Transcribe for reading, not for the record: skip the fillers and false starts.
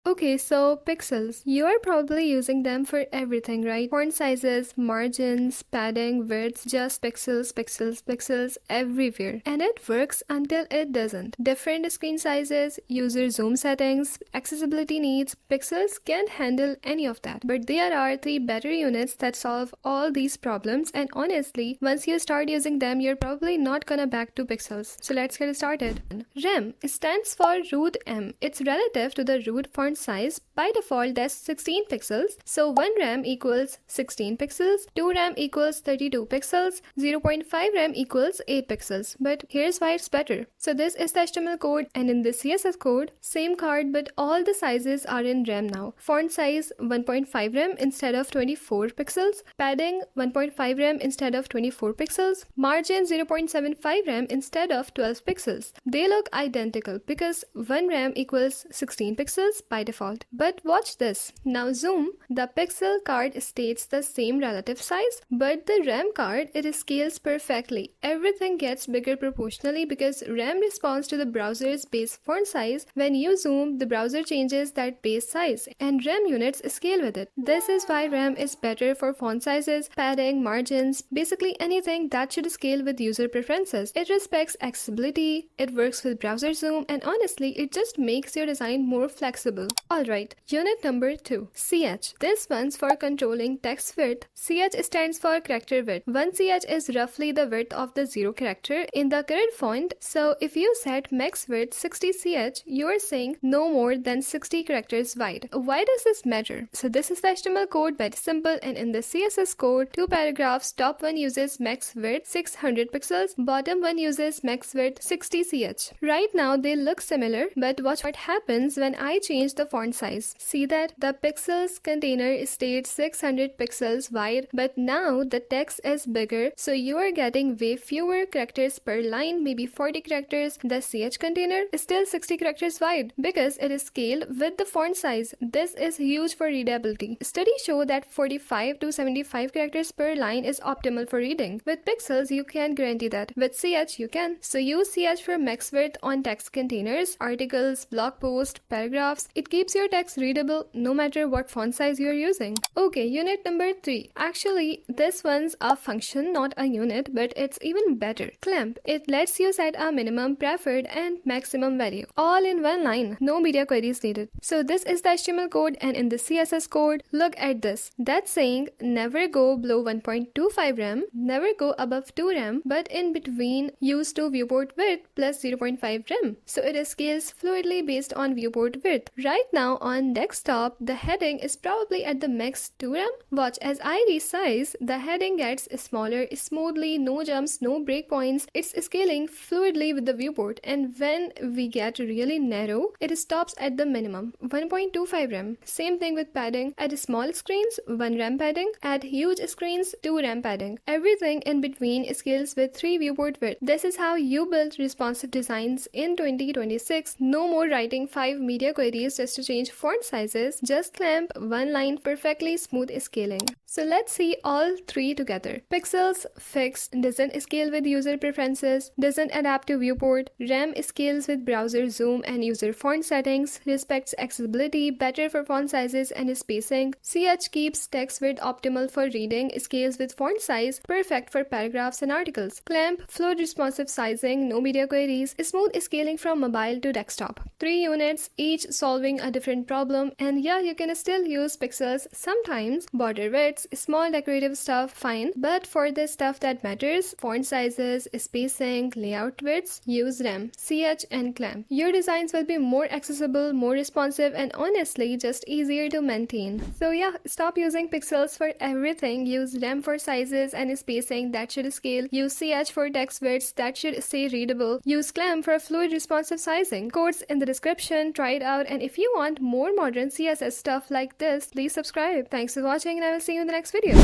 Okay, so pixels. You are probably using them for everything, right? Font sizes, margins, padding, widths, just pixels, pixels, pixels everywhere. And it works until it doesn't. Different screen sizes, user zoom settings, accessibility needs, pixels can't handle any of that. But there are 3 better units that solve all these problems, and honestly, once you start using them, you're probably not gonna back to pixels. So let's get started. RAM stands for root M. It's relative to the root font size. By default, that's 16 pixels. So 1 RAM equals 16 pixels, 2 RAM equals 32 pixels, 0.5 RAM equals 8 pixels. But here's why it's better. So this is the HTML code, and in the CSS code, same card, but all the sizes are in RAM now. Font size 1.5 RAM instead of 24 pixels, padding 1.5 RAM instead of 24 pixels, margin 0.75 RAM instead of 12 pixels. They look identical because 1 RAM equals 16 pixels by default. But watch this. Now zoom. The pixel card stays the same relative size, but the RAM card, it scales perfectly. Everything gets bigger proportionally because RAM responds to the browser's base font size. When you zoom, the browser changes that base size, and RAM units scale with it. This is why RAM is better for font sizes, padding, margins, basically anything that should scale with user preferences. It respects accessibility, it works with browser zoom, and honestly, it just makes your design more flexible. Alright, unit number 2, CH. This one's for controlling text width. CH stands for character width. 1 CH is roughly the width of the 0 character in the current font. So if you set max width 60 CH, you are saying no more than 60 characters wide. Why does this matter? So this is the HTML code, very simple, and in the CSS code, 2 paragraphs, top one uses max width 600 pixels, bottom one uses max width 60 CH. Right now they look similar, but watch what happens when I change the font size. See that the pixels container stayed 600 pixels wide, but now the text is bigger, so you are getting way fewer characters per line, maybe 40 characters. The CH container is still 60 characters wide because it is scaled with the font size. This is huge for readability. Studies show that 45 to 75 characters per line is optimal for reading. With pixels, you can't guarantee that. With CH, you can. So use CH for max width on text containers, articles, blog posts, paragraphs. It keeps your text readable no matter what font size you are using. Okay, unit number 3. Actually, this one's a function, not a unit, but it's even better. Clamp. It lets you set a minimum, preferred, and maximum value, all in one line. No media queries needed. So this is the HTML code, and in the CSS code, look at this. That's saying never go below 1.25 RAM, never go above 2 RAM, but in between use to viewport width plus 0.5 RAM. So it scales fluidly based on viewport width. Right now on desktop, the heading is probably at the max 2 RAM. Watch as I resize, the heading gets smaller smoothly, no jumps, no breakpoints. It's scaling fluidly with the viewport, and when we get really narrow, it stops at the minimum 1.25 RAM. Same thing with padding. At small screens, 1 RAM padding. At huge screens, 2 RAM padding. Everything in between scales with 3 viewport width. This is how you build responsive designs in 2026. No more writing 5 media queries just to change font sizes. Just clamp one line, perfectly smooth scaling. So let's see all 3 together. Pixels, fixed, doesn't scale with user preferences, doesn't adapt to viewport. RAM scales with browser zoom and user font settings, respects accessibility, better for font sizes and spacing. CH keeps text width optimal for reading, scales with font size, perfect for paragraphs and articles. Clamp, fluid responsive sizing, no media queries, smooth scaling from mobile to desktop. 3 units, each solving a different problem, and yeah, you can still use pixels sometimes. Border widths, small decorative stuff, fine, but for the stuff that matters, font sizes, spacing, layout widths, use RAM, CH, and clamp. Your designs will be more accessible, more responsive, and honestly just easier to maintain. So yeah, stop using pixels for everything. Use RAM for sizes and spacing that should scale. Use CH for text widths that should stay readable. Use clamp for fluid responsive sizing. Codes in the description. Try it out, and if you want more modern CSS stuff like this, please subscribe. Thanks for watching, and I will see you in the next video.